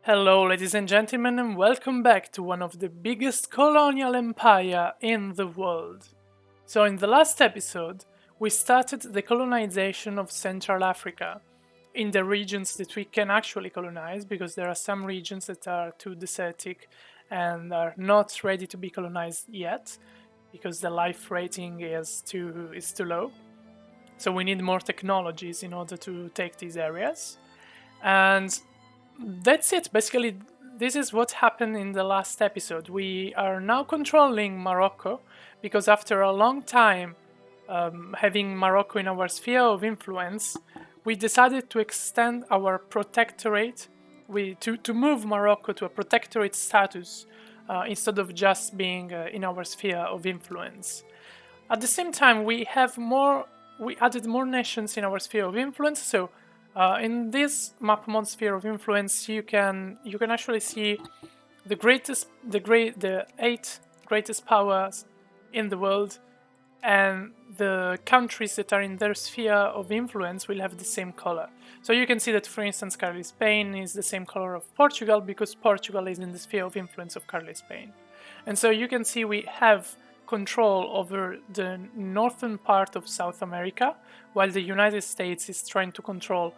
Hello, ladies and gentlemen, and welcome back to one of the biggest colonial empire in the world. So, in the last episode, we started the colonization of Central Africa in the regions that we can actually colonize, because there are some regions that are too desertic and are not ready to be colonized yet, because the life rating is too low. So we need more technologies in order to take these areas. And that's it. Basically, this is what happened in the last episode. We are now controlling Morocco because after a long time having Morocco in our sphere of influence, we decided to extend our protectorate, to move Morocco to a protectorate status instead of just being in our sphere of influence. At the same time, we added more nations in our sphere of influence. So, in this map mod sphere of influence, you can actually see the 8 greatest powers in the world, and the countries that are in their sphere of influence will have the same color. So you can see that, for instance, Carlist Spain is the same color of Portugal because Portugal is in the sphere of influence of Carlist Spain. And so you can see we have control over the northern part of South America, while the United States is trying to control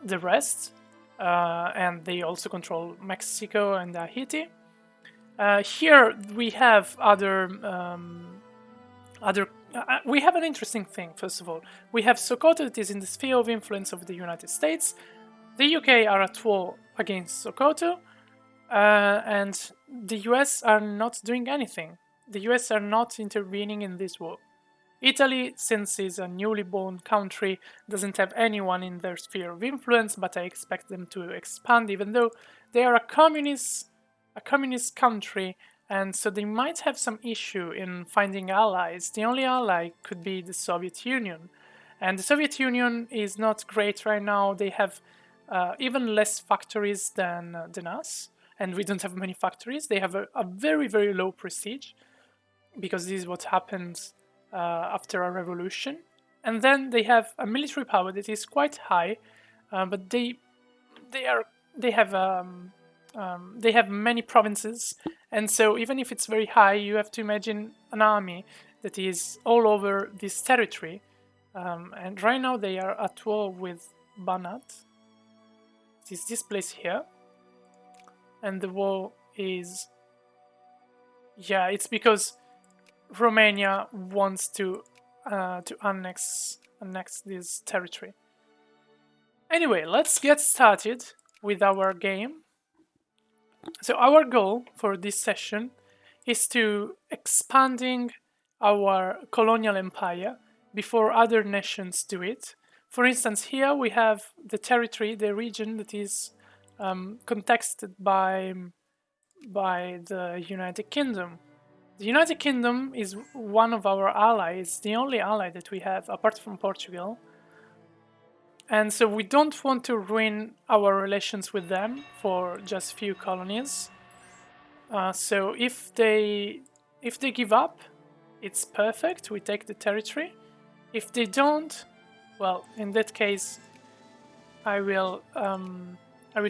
the rest, and they also control Mexico and Haiti. Here we have we have an interesting thing. First of all, we have Sokoto that is in the sphere of influence of the United States. The UK are at war against Sokoto, and the US are not doing anything. The US are not intervening in this war. Italy, since it's a newly born country, doesn't have anyone in their sphere of influence, but I expect them to expand, even though they are a communist country, and so they might have some issue in finding allies. The only ally could be the Soviet Union, and the Soviet Union is not great right now. They have even less factories than us, and we don't have many factories. They have a very, very low prestige, because this is what happens after a revolution. And then they have a military power that is quite high, but they are they have many provinces, and so even if it's very high, you have to imagine an army that is all over this territory. And right now they are at war with Banat. It is this place here, and the war is, yeah, it's because Romania wants to annex this territory. Anyway, let's get started with our game. So our goal for this session is to expanding our colonial empire before other nations do it. For instance, here we have the territory, the region that is contested by the United Kingdom. The United Kingdom is one of our allies, the only ally that we have apart from Portugal. And so we don't want to ruin our relations with them for just few colonies. So if they give up, it's perfect. We take the territory. If they don't, well, in that case, I will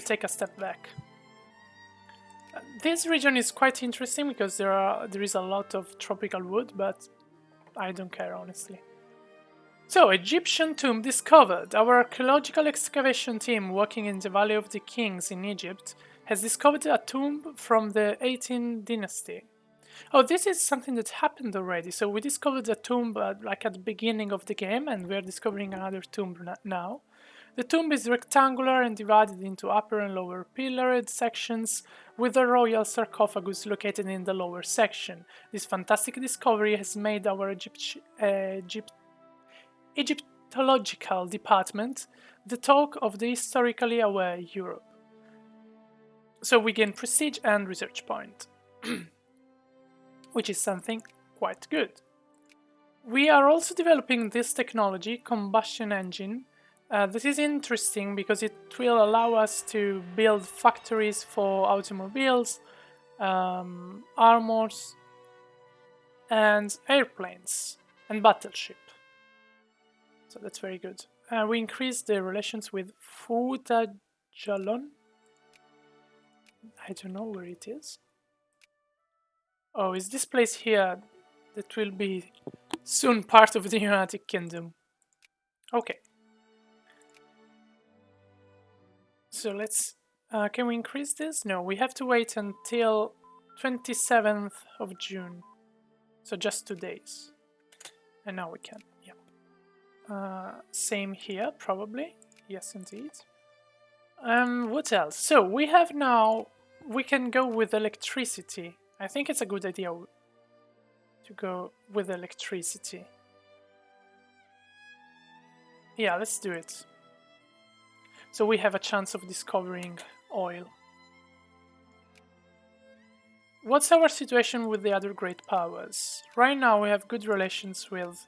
take a step back. This region is quite interesting because there is a lot of tropical wood, but I don't care, honestly. So, Egyptian tomb discovered. Our archaeological excavation team working in the Valley of the Kings in Egypt has discovered a tomb from the 18th dynasty. Oh, this is something that happened already. So we discovered a tomb like at the beginning of the game, and we're discovering another tomb now. The tomb is rectangular and divided into upper and lower pillared sections, with a royal sarcophagus located in the lower section. This fantastic discovery has made our Egyptological department the talk of the historically aware Europe. So we gain prestige and research point, which is something quite good. We are also developing this technology, combustion engine. This is interesting because it will allow us to build factories for automobiles, armors, and airplanes, and battleship. So that's very good. We increase the relations with Futajalon. I don't know where it is. Oh, is this place here that will be soon part of the United Kingdom? Okay. So let's... can we increase this? No, we have to wait until 27th of June. So just 2 days. And now we can, yeah. Same here, probably. Yes, indeed. What else? So we have now... We can go with electricity. I think it's a good idea to go with electricity. Yeah, let's do it. So we have a chance of discovering oil. What's our situation with the other great powers? Right now we have good relations with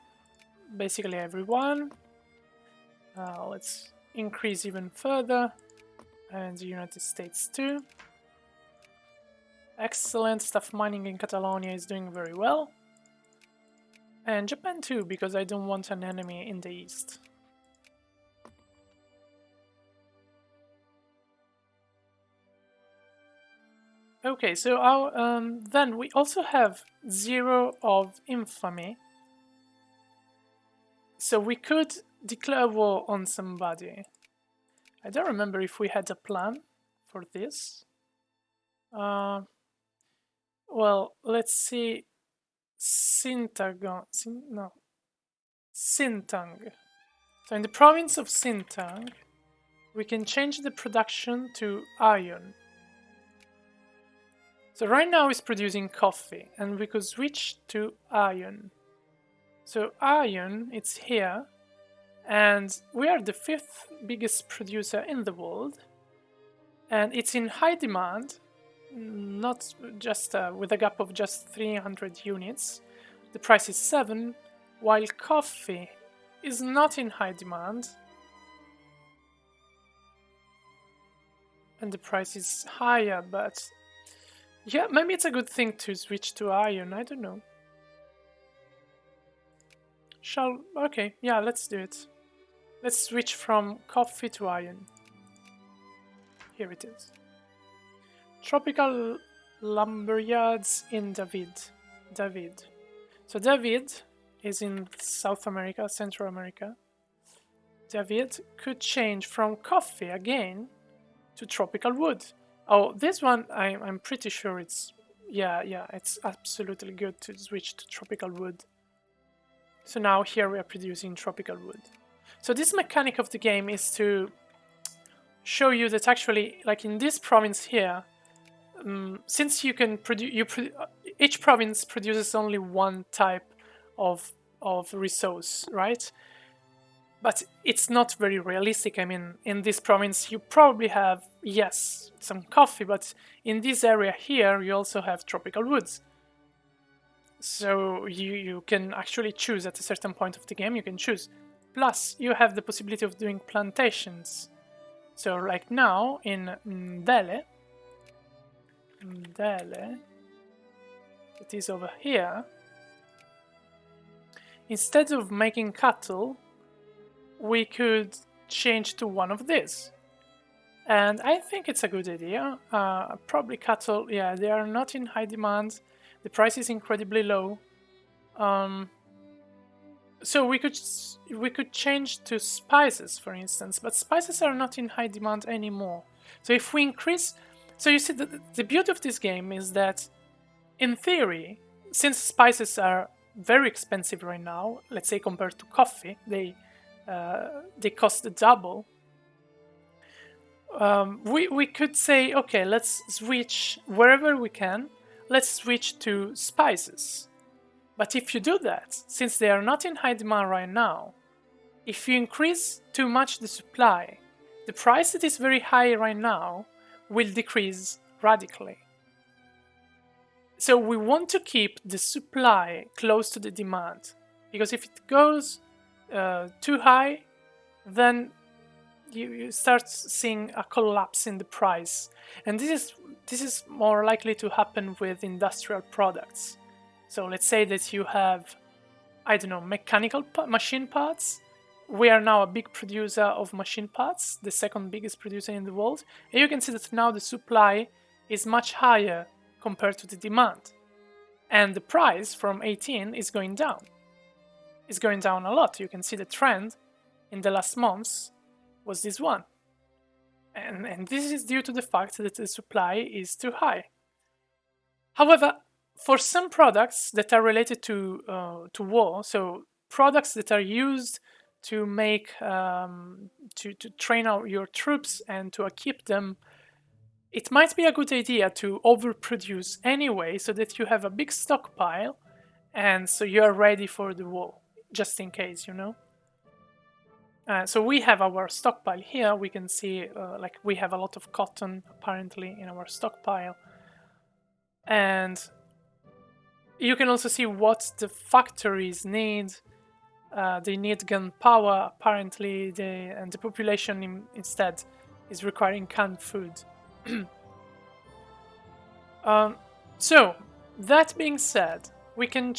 basically everyone. Let's increase even further. And the United States too. Excellent. Stuff mining in Catalonia is doing very well. And Japan too, because I don't want an enemy in the east. Okay, so our, then we also have 0 of infamy. So we could declare war on somebody. I don't remember if we had a plan for this. Well, let's see. Sintang. So in the province of Sintang, we can change the production to iron. So right now it's producing coffee, and we could switch to iron. So iron, it's here, and we are the 5th biggest producer in the world, and it's in high demand, not just with a gap of just 300 units. The price is 7, while coffee is not in high demand, and the price is higher, but yeah, maybe it's a good thing to switch to iron, I don't know. Okay, yeah, let's do it. Let's switch from coffee to iron. Here it is. Tropical lumberyards in David. So David is in South America, Central America. David could change from coffee again to tropical wood. Oh, this one, I'm pretty sure it's... Yeah, it's absolutely good to switch to tropical wood. So now here we are producing tropical wood. So this mechanic of the game is to show you that actually, like in this province here, since you can produce... each province produces only one type of resource, right? But it's not very realistic. I mean, in this province you probably have, yes, some coffee, but in this area here you also have tropical woods. So you can actually choose at a certain point of the game, you can choose. Plus, you have the possibility of doing plantations. So like now in Ndele, it is over here, instead of making cattle, we could change to one of these. And I think it's a good idea. Probably cattle, yeah, they are not in high demand. The price is incredibly low. So we could change to spices, for instance, but spices are not in high demand anymore. So if we increase... So you see, the beauty of this game is that, in theory, since spices are very expensive right now, let's say compared to coffee, they cost the double. We could say, okay, let's switch wherever we can. Let's switch to spices. But if you do that, since they are not in high demand right now, if you increase too much the supply, the price that is very high right now will decrease radically. So we want to keep the supply close to the demand, because if it goes too high, then you start seeing a collapse in the price. And this is more likely to happen with industrial products. So let's say that you have, I don't know, mechanical machine parts. We are now a big producer of machine parts, the second biggest producer in the world. And you can see that now the supply is much higher compared to the demand. And the price from 18 is going down. It's going down a lot. You can see the trend in the last months was this one. And this is due to the fact that the supply is too high. However, for some products that are related to war, so products that are used to make to train out your troops and to equip them, it might be a good idea to overproduce anyway, so that you have a big stockpile, and so you are ready for the war, just in case, you know. So we have our stockpile here. We can see like we have a lot of cotton apparently in our stockpile, and you can also see what the factories need. They need gunpowder apparently, and the population instead is requiring canned food. So that being said, we can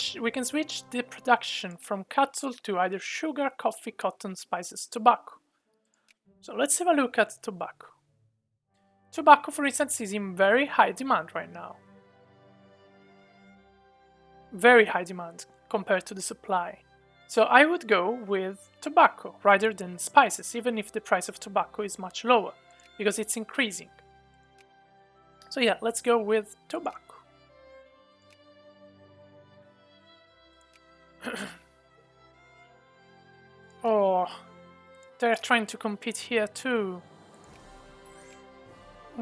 switch the production from cattle to either sugar, coffee, cotton, spices, tobacco. So let's have a look at tobacco. Tobacco, for instance, is in very high demand right now. Very high demand compared to the supply. So I would go with tobacco rather than spices, even if the price of tobacco is much lower, because it's increasing. So yeah, let's go with tobacco. Oh, they're trying to compete here too.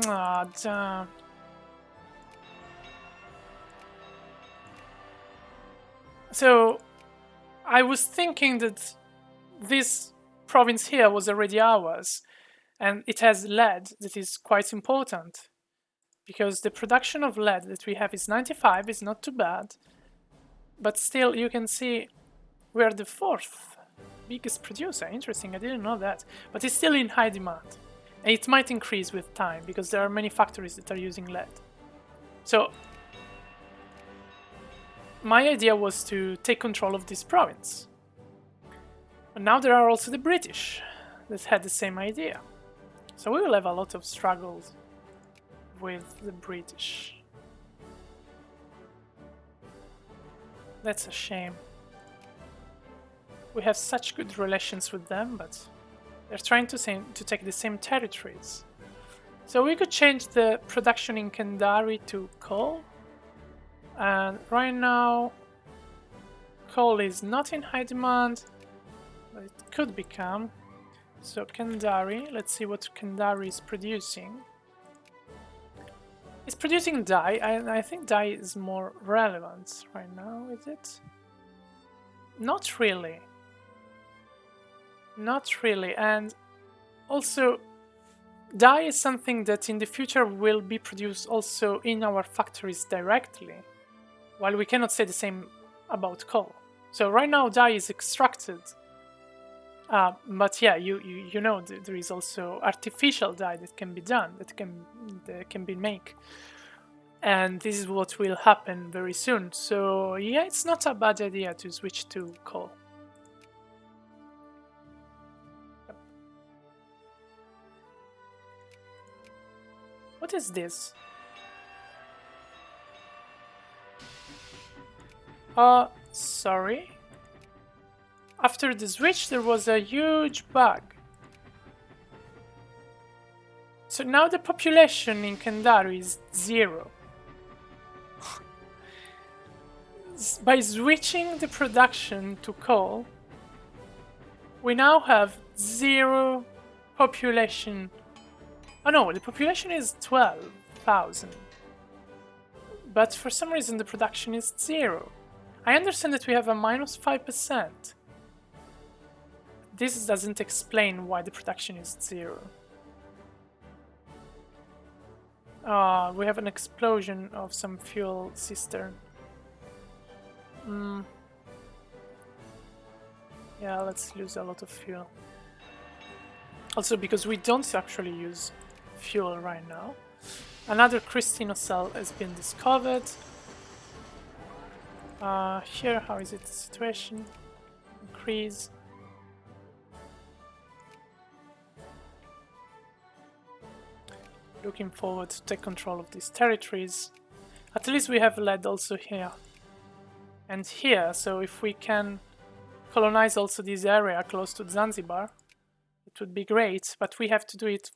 Ah, damn. So, I was thinking that this province here was already ours, and it has lead that is quite important, because the production of lead that we have is 95, is not too bad, but still you can see we are the 4th biggest producer. Interesting, I didn't know that, but it's still in high demand. And it might increase with time, because there are many factories that are using lead. So, my idea was to take control of this province. But now there are also the British that had the same idea. So we will have a lot of struggles with the British. That's a shame. We have such good relations with them, but they're trying to take the same territories. So we could change the production in Kendari to coal. And right now, coal is not in high demand, but it could become. So Kendari, let's see what Kendari is producing. It's producing dye, and I think dye is more relevant right now, is it? Not really. Not really, and also dye is something that in the future will be produced also in our factories directly, while we cannot say the same about coal. So right now dye is extracted, but yeah, you know there is also artificial dye that can be done, that can be made, and this is what will happen very soon. So yeah, it's not a bad idea to switch to coal. What is this? Sorry. After the switch, there was a huge bug. So now the population in Kendari is 0. By switching the production to coal, we now have 0 population. Oh no, the population is 12,000. But for some reason the production is 0. I understand that we have a minus 5%. This doesn't explain why the production is 0. We have an explosion of some fuel cistern. Yeah, let's lose a lot of fuel. Also because we don't actually use fuel right now. Another Cristino cell has been discovered. Here, how is it the situation? Increase. Looking forward to take control of these territories. At least we have lead also here and here, so if we can colonize also this area close to Zanzibar, it would be great, but we have to do it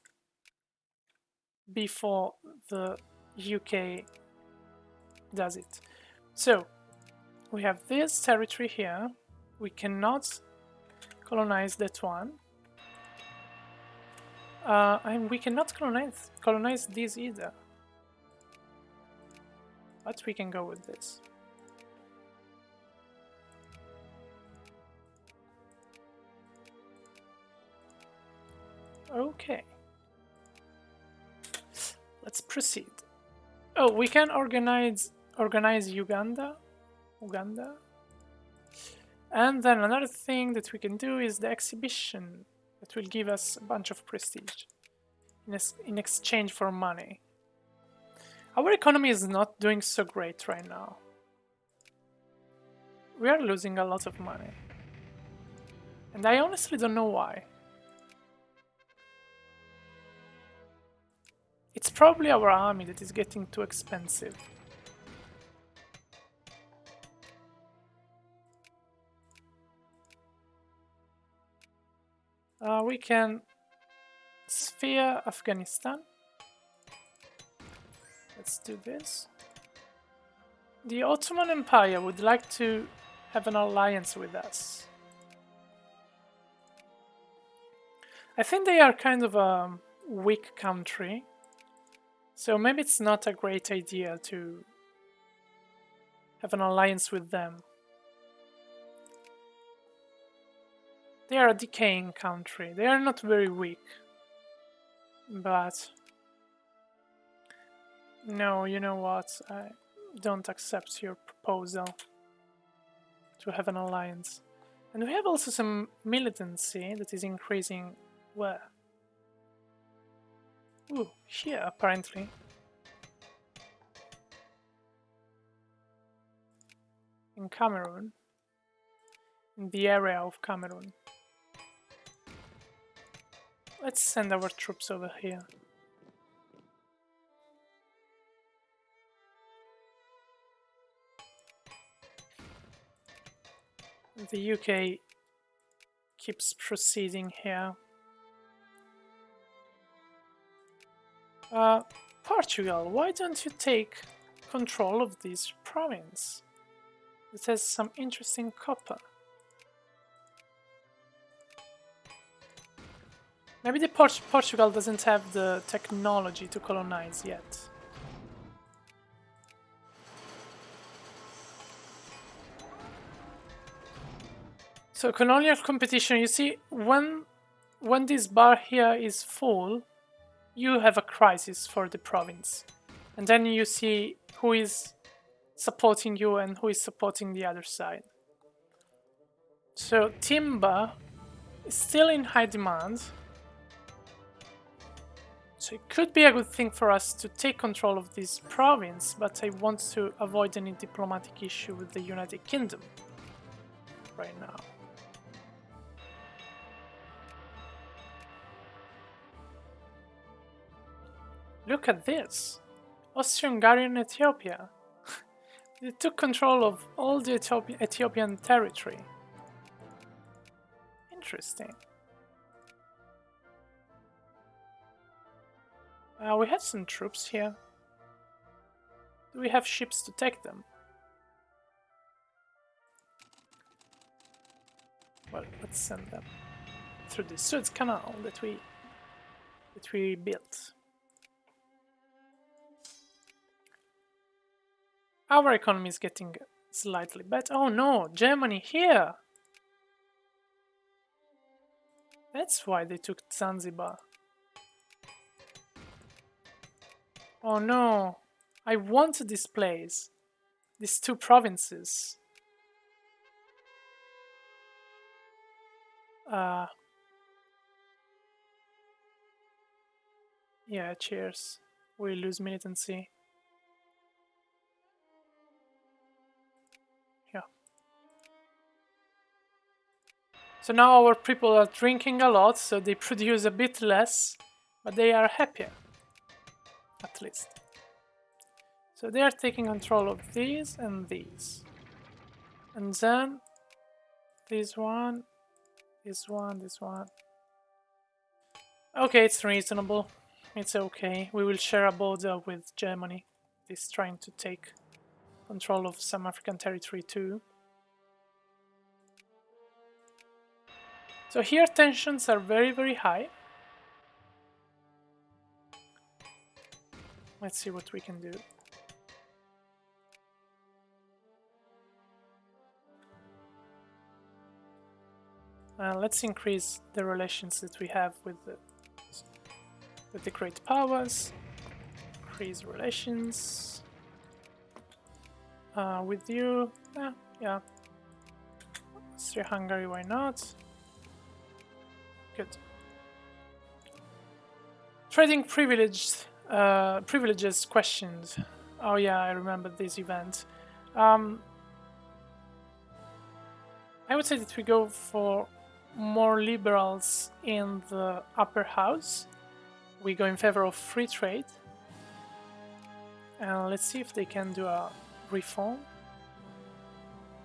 before the UK does it. So we have this territory here. We cannot colonize that one. And we cannot colonize this either. But we can go with this. Okay. Let's proceed. Oh, we can organize Uganda. And then another thing that we can do is the exhibition that will give us a bunch of prestige in exchange for money. Our economy is not doing so great right now. We are losing a lot of money. And I honestly don't know why. It's probably our army that is getting too expensive. We can sphere Afghanistan. Let's do this. The Ottoman Empire would like to have an alliance with us. I think they are kind of a weak country, so maybe it's not a great idea to have an alliance with them. They are a decaying country. They are not very weak. But no, you know what? I don't accept your proposal to have an alliance. And we have also some militancy that is increasing. Where? Ooh, here apparently. In Cameroon. In the area of Cameroon. Let's send our troops over here. The UK keeps proceeding here. Portugal, why don't you take control of this province? It has some interesting copper. Maybe the Portugal doesn't have the technology to colonize yet. So colonial competition, you see, when this bar here is full, you have a crisis for the province. And then you see who is supporting you and who is supporting the other side. So timber is still in high demand. So it could be a good thing for us to take control of this province, but I want to avoid any diplomatic issue with the United Kingdom right now. Look at this! Austro-Hungarian Ethiopia. They took control of all the Ethiopian territory. Interesting. We have some troops here. Do we have ships to take them? Well, let's send them through the Suez Canal that we built. Our economy is getting slightly better. Oh no, Germany here! That's why they took Zanzibar. Oh no, I want this place. These two provinces. Yeah, cheers. We lose militancy. Yeah. So now our people are drinking a lot, so they produce a bit less, but they are happier. at least. So they are taking control of these and these. And then this one, this one, this one. Okay, it's reasonable. It's okay. We will share a border with Germany. It's trying to take control of some African territory too. So here tensions are very, very high. Let's see what we can do. Let's increase the relations that we have with the great powers. Increase relations with you. Yeah. Austria-Hungary, why not? Good. Trading privileges questioned. Oh yeah, I remember this event. I would say that we go for more liberals in the upper house. We go in favor of free trade. And let's see if they can do a reform.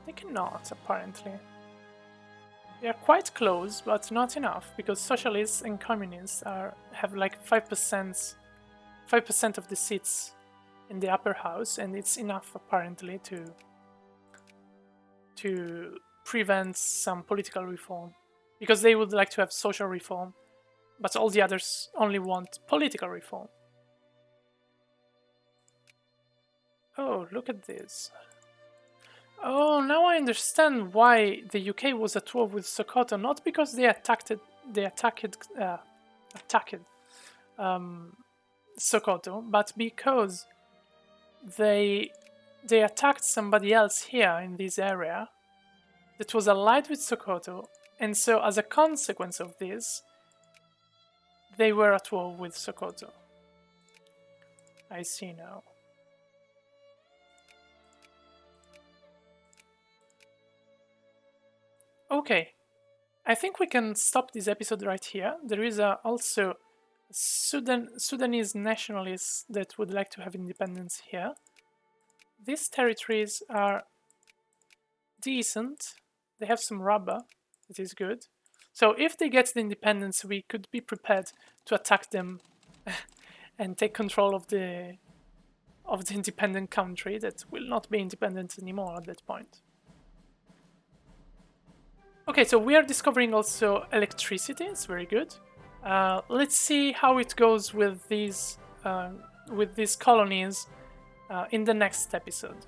They cannot, apparently. They are quite close, but not enough, because socialists and communists have like 5% of the seats in the upper house, and it's enough apparently to prevent some political reform, because they would like to have social reform, but all the others only want political reform. Oh, look at this. Oh, now I understand why the UK was at war with Sokoto. Not because they attacked Sokoto, but because they attacked somebody else here in this area that was allied with Sokoto, and so as a consequence of this, they were at war with Sokoto. I see now. Okay, I think we can stop this episode right here. There is also Sudanese nationalists that would like to have independence here. These territories are decent. They have some rubber, it is good. So if they get the independence, we could be prepared to attack them and take control of the independent country that will not be independent anymore at that point. Okay, so we are discovering also electricity. It's very good. Let's see how it goes with these colonies in the next episode.